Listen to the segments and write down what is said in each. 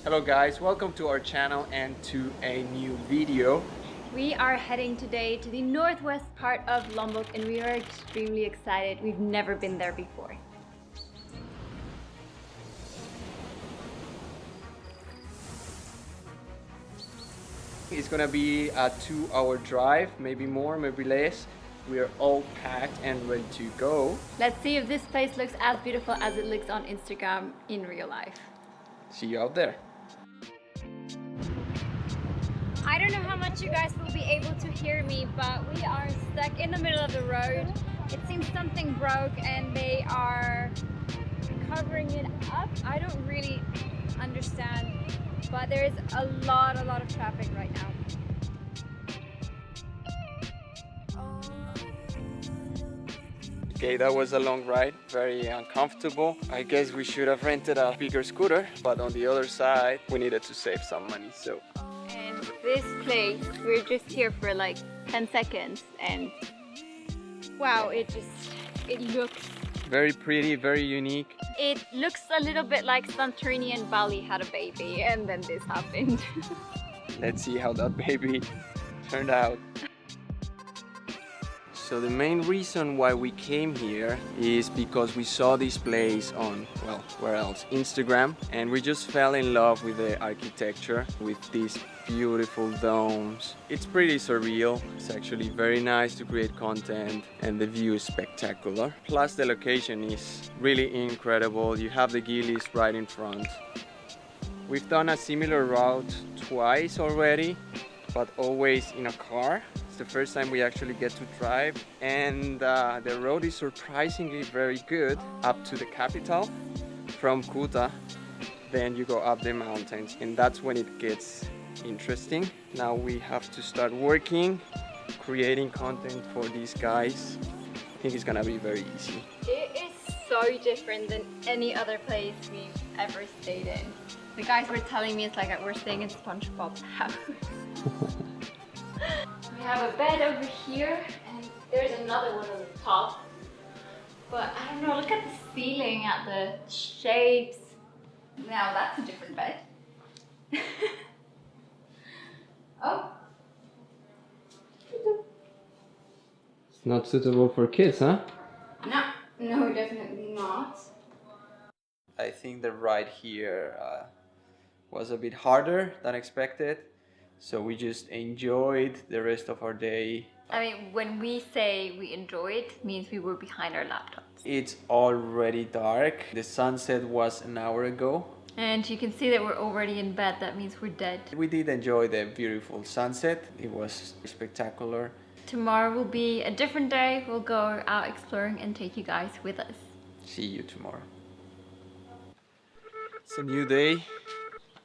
Hello guys, welcome to our channel and to a new video. We are heading today to the northwest part of Lombok and we are extremely excited. We've never been there before. It's gonna be a 2-hour drive, maybe more, maybe less. We are all packed and ready to go. Let's see if this place looks as beautiful as it looks on Instagram in real life. See you out there. I don't know how much you guys will be able to hear me, but we are stuck in the middle of the road. It seems something broke and they are covering it up. I don't really understand, but there is a lot of traffic right now. Okay, that was a long ride, very uncomfortable. I guess we should have rented a bigger scooter, but on the other side, we needed to save some money, so. And this place, we're just here for like 10 seconds and wow, it looks Very pretty, very unique. It looks a little bit like Santorini and Bali had a baby and then this happened. Let's see how that baby turned out. So the main reason why we came here is because we saw this place on, well, where else? Instagram, and we just fell in love with the architecture, with these beautiful domes. It's pretty surreal. It's actually very nice to create content and the view is spectacular. Plus the location is really incredible. You have the Giles right in front. We've done a similar route twice already, but always in a car. It's the first time we actually get to drive, and the road is surprisingly very good up to the capital from Kuta. Then you go up the mountains, and that's when it gets interesting. Now we have to start working, creating content for these guys. I think it's gonna be very easy. It is so different than any other place we've ever stayed in. The guys were telling me it's like we're staying in SpongeBob's house. We have a bed over here and there's another one on the top. But I don't know, look at the ceiling, at the shapes. Now that's a different bed. Oh. It's not suitable for kids, huh? No, definitely not. I think the ride here was a bit harder than expected. So we just enjoyed the rest of our day. I mean, when we say we enjoyed, it means we were behind our laptops. It's already dark. The sunset was an hour ago. And you can see that we're already in bed. That means we're dead. We did enjoy the beautiful sunset. It was spectacular. Tomorrow will be a different day. We'll go out exploring and take you guys with us. See you tomorrow. It's a new day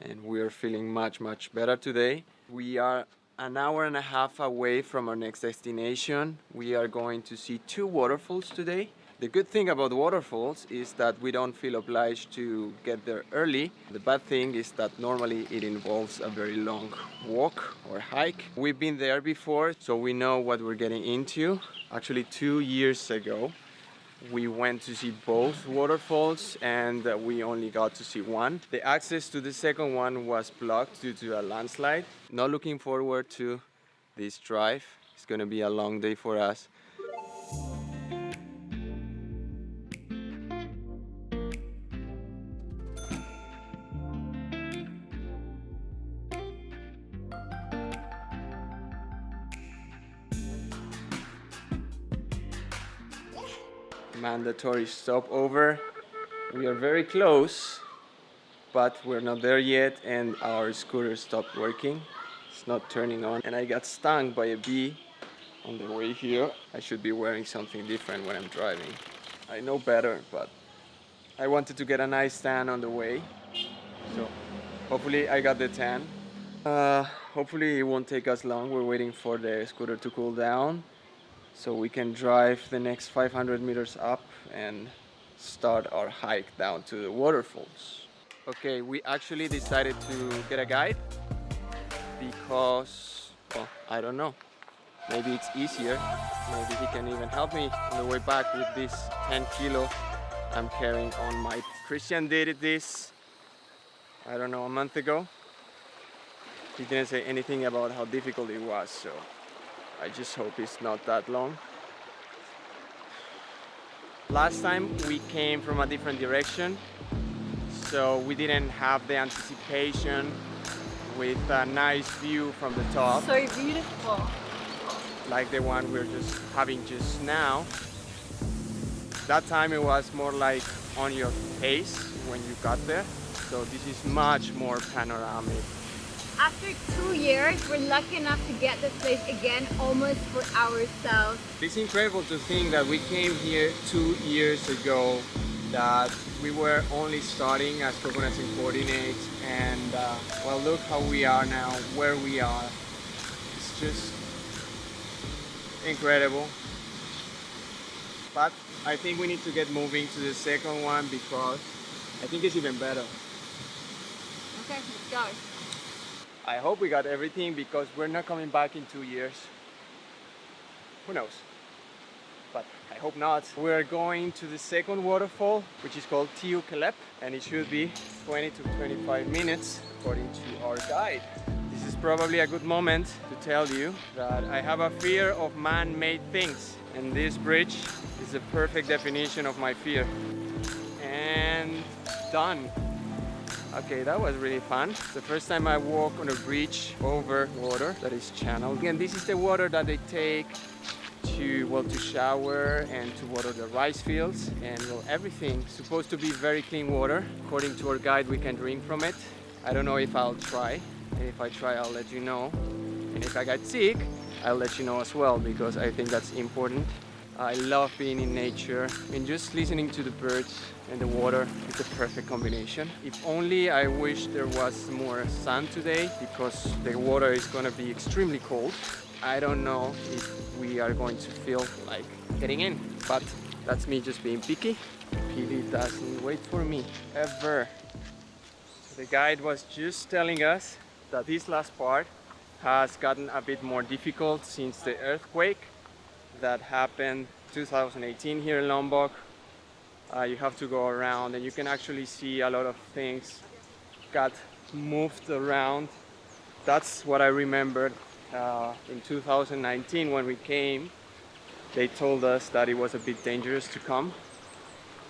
and we are feeling much better today. We are an hour and a half away from our next destination. We are going to see 2 waterfalls today. The good thing about waterfalls is that we don't feel obliged to get there early. The bad thing is that normally it involves a very long walk or hike. We've been there before, so we know what we're getting into. Actually, 2 years ago, we went to see both waterfalls and we only got to see one. The access to the second one was blocked due to a landslide. Not looking forward to this drive. It's gonna be a long day for us. Mandatory stopover. We are very close, but we're not there yet and our scooter stopped working. It's not turning on and I got stung by a bee on the way here. I should be wearing something different when I'm driving. I know better, but I wanted to get a nice tan on the way. So hopefully I got the tan. Hopefully it won't take us long. We're waiting for the scooter to cool down, so we can drive the next 500 meters up and start our hike down to the waterfalls. Okay, we actually decided to get a guide because, well, I don't know. Maybe it's easier. Maybe he can even help me on the way back with this 10 kilo I'm carrying on my... Christian did this I don't know, a month ago. He didn't say anything about how difficult it was, so I just hope it's not that long. Last time we came from a different direction, so we didn't have the anticipation with a nice view from the top. So beautiful. Like the one we're just having just now. That time it was more like on your face when you got there. So this is much more panoramic. After 2 years, we're lucky enough to get this place again almost for ourselves. It's incredible to think that we came here 2 years ago, that we were only starting as coconuts and coordinates, and well, look how we are now, where we are. It's just incredible. But I think we need to get moving to the second one because I think it's even better. Okay, let's go. I hope we got everything because we're not coming back in 2 years. Who knows? But I hope not. We're going to the second waterfall, which is called Tiu Kelep, and it should be 20 to 25 minutes according to our guide. This is probably a good moment to tell you that I have a fear of man-made things, and this bridge is the perfect definition of my fear. And done. Okay, that was really fun. It's the first time I walk on a bridge over water that is channeled. And this is the water that they take to, well, to shower and to water the rice fields. And well, everything supposed to be very clean water. According to our guide, we can drink from it. I don't know if I'll try. And if I try, I'll let you know. And if I get sick, I'll let you know as well, because I think that's important. I love being in nature and just listening to the birds and the water is the perfect combination. If only I wish there was more sun today, because the water is going to be extremely cold. I don't know if we are going to feel like getting in, but that's me just being picky. Pili doesn't wait for me ever. The guide was just telling us that this last part has gotten a bit more difficult since the earthquake that happened 2018 here in Lombok. You have to go around and you can actually see a lot of things got moved around. That's what I remembered in 2019 when we came. They told us that it was a bit dangerous to come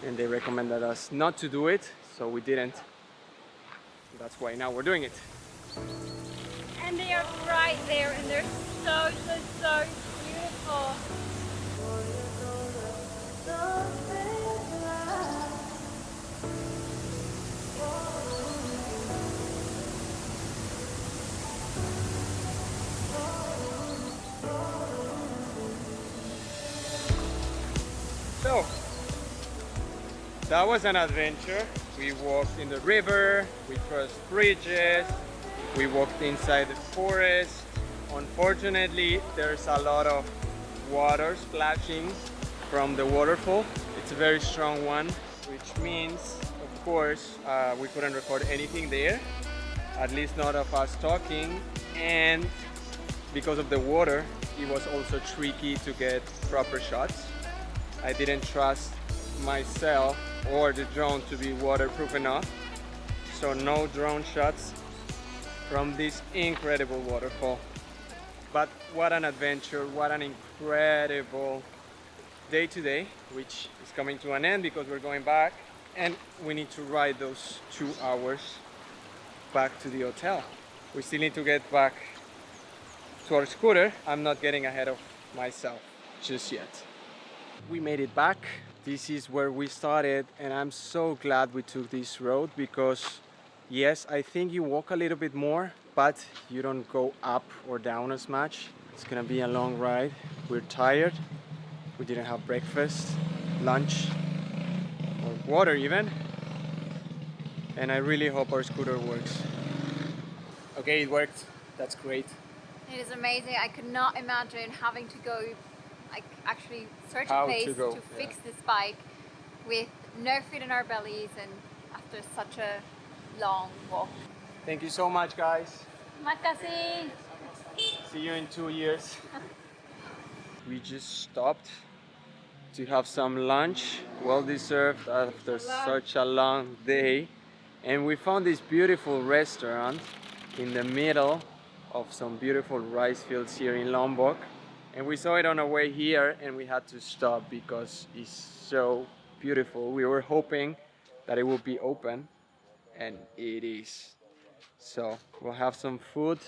and they recommended us not to do it, so we didn't. That's why now we're doing it. And they are right there and they're so beautiful. So, that was an adventure. We walked in the river, we crossed bridges, we walked inside the forest. Unfortunately, there's a lot of water splashing from the waterfall. It's a very strong one, which means, of course, we couldn't record anything there, at least not of us talking. And because of the water, it was also tricky to get proper shots. I didn't trust myself or the drone to be waterproof enough, so no drone shots from this incredible waterfall. But what an adventure, what an incredible day today, which is coming to an end because we're going back and we need to ride those 2 hours back to the hotel. We still need to get back to our scooter. I'm not getting ahead of myself just yet. We made it back. This is where we started and I'm so glad we took this road because yes, I think you walk a little bit more, but you don't go up or down as much. It's gonna be a long ride. We're tired. We didn't have breakfast, lunch, or water even. And I really hope our scooter works. Okay, it worked. That's great. It is amazing. I could not imagine having to go, like, actually search How a place to go, fix this bike with no food in our bellies and after such a long walk. Thank you so much, guys. Makasih. See you in 2 years. We just stopped to have some lunch, well deserved after such a long day. And we found this beautiful restaurant in the middle of some beautiful rice fields here in Lombok. And we saw it on our way here and we had to stop because it's so beautiful. We were hoping that it would be open and it is. So we'll have some food.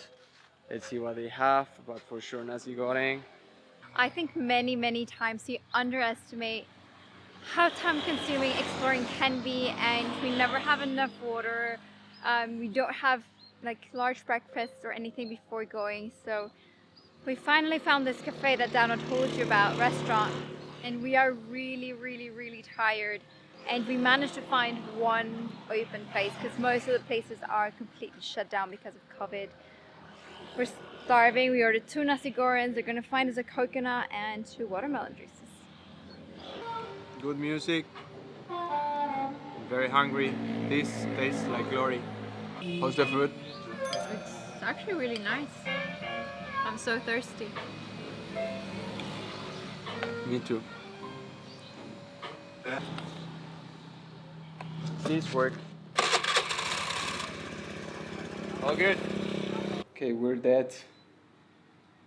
Let's see what they have, but for sure nasi goreng. I think many times we underestimate how time consuming exploring can be, and we never have enough water. We don't have like large breakfasts or anything before going, so we finally found this cafe that Dano told you about, restaurant, and we are really tired, and we managed to find one open place because most of the places are completely shut down because of COVID. We're starving. We ordered 2 nasi goreng. They're gonna find us a coconut and 2 watermelon juices. Good music. I'm very hungry. This tastes like glory. How's the food? It's actually really nice. I'm so thirsty. Me too. This work. All good. Okay, we're dead.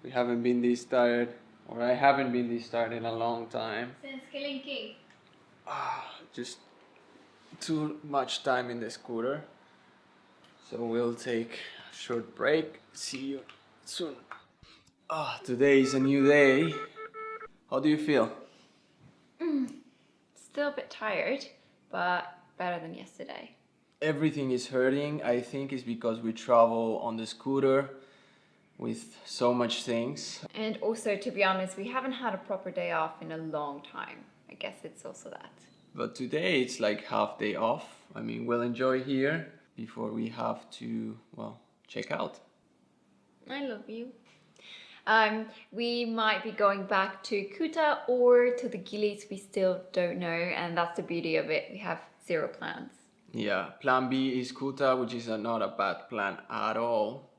We haven't been this tired, or I haven't been this tired in a long time. Since Kelinki. Just too much time in the scooter. So we'll take a short break. See you soon. Today is a new day. How do you feel? Still a bit tired, but better than yesterday. Everything is hurting. I think it's because we travel on the scooter with so much things. And also, to be honest, we haven't had a proper day off in a long time. I guess it's also that. But today it's like half day off. I mean, we'll enjoy here before we have to, well, check out. I love you. We might be going back to Kuta or to the Giles. We still don't know, and that's the beauty of it. We have 0 plans. Yeah, plan B is Kuta, which is not a bad plan at all.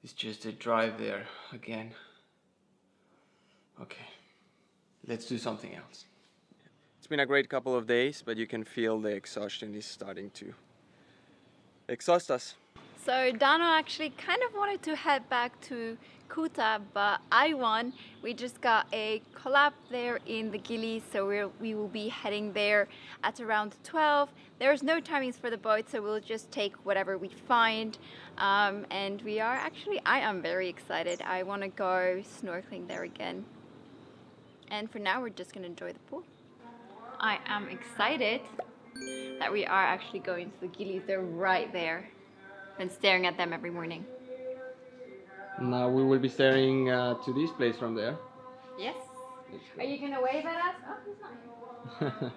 It's just a drive there again. Okay, let's do something else. It's been a great couple of days, but you can feel the exhaustion is starting to exhaust us. So Dano actually kind of wanted to head back to Kuta, but I won. We just got a collab there in the Gili, so we will be heading there at around 12. There's no timings for the boat, so we'll just take whatever we find. And I am very excited. I want to go snorkeling there again. And for now, we're just going to enjoy the pool. I am excited that we are actually going to the Gilis. They're right there. Been staring at them every morning. Now we will be staring to this place from there. Yes. Are you gonna wave at us? Oh, he's not.